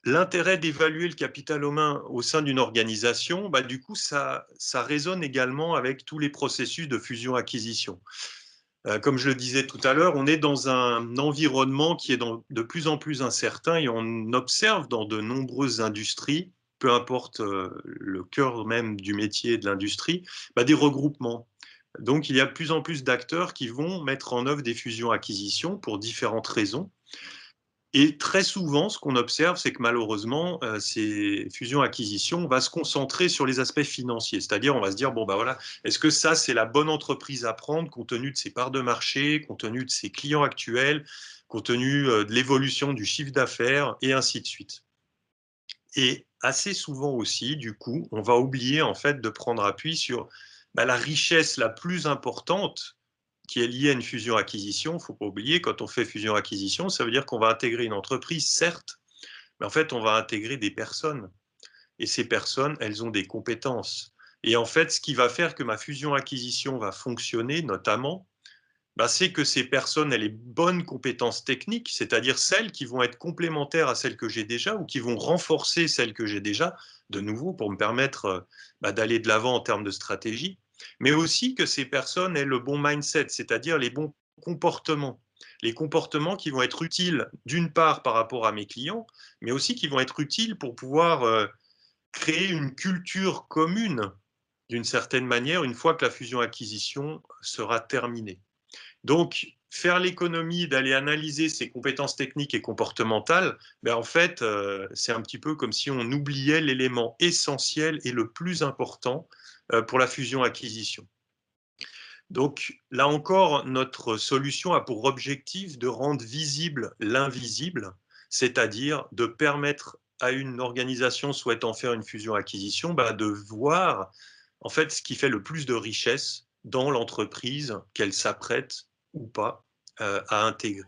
l'intérêt d'évaluer le capital humain au sein d'une organisation, bah, du coup, ça résonne également avec tous les processus de fusion-acquisition. Comme je le disais tout à l'heure, on est dans un environnement qui est de plus en plus incertain et on observe dans de nombreuses industries, peu importe le cœur même du métier de l'industrie, bah, des regroupements. Donc il y a de plus en plus d'acteurs qui vont mettre en œuvre des fusions-acquisitions pour différentes raisons. Et très souvent, ce qu'on observe, c'est que malheureusement, ces fusions-acquisitions, on va se concentrer sur les aspects financiers. C'est-à-dire, on va se dire, bon, bah voilà, est-ce que ça, c'est la bonne entreprise à prendre compte tenu de ses parts de marché, compte tenu de ses clients actuels, compte tenu de l'évolution du chiffre d'affaires, et ainsi de suite. Et assez souvent aussi, du coup, on va oublier en fait de prendre appui sur bah, la richesse la plus importante qui est liée à une fusion-acquisition. Il ne faut pas oublier, quand on fait fusion-acquisition, ça veut dire qu'on va intégrer une entreprise, certes, mais en fait, on va intégrer des personnes. Et ces personnes, elles ont des compétences. Et en fait, ce qui va faire que ma fusion-acquisition va fonctionner, notamment, bah, c'est que ces personnes aient les bonnes compétences techniques, c'est-à-dire celles qui vont être complémentaires à celles que j'ai déjà ou qui vont renforcer celles que j'ai déjà, de nouveau, pour me permettre bah, d'aller de l'avant en termes de stratégie, mais aussi que ces personnes aient le bon mindset, c'est-à-dire les bons comportements. Les comportements qui vont être utiles, d'une part, par rapport à mes clients, mais aussi qui vont être utiles pour pouvoir créer une culture commune, d'une certaine manière, une fois que la fusion-acquisition sera terminée. Donc, faire l'économie d'aller analyser ses compétences techniques et comportementales, ben en fait, c'est un petit peu comme si on oubliait l'élément essentiel et le plus important pour la fusion-acquisition. Donc, là encore, notre solution a pour objectif de rendre visible l'invisible, c'est-à-dire de permettre à une organisation souhaitant faire une fusion-acquisition bah, de voir en fait ce qui fait le plus de richesse dans l'entreprise qu'elle s'apprête ou pas à intégrer.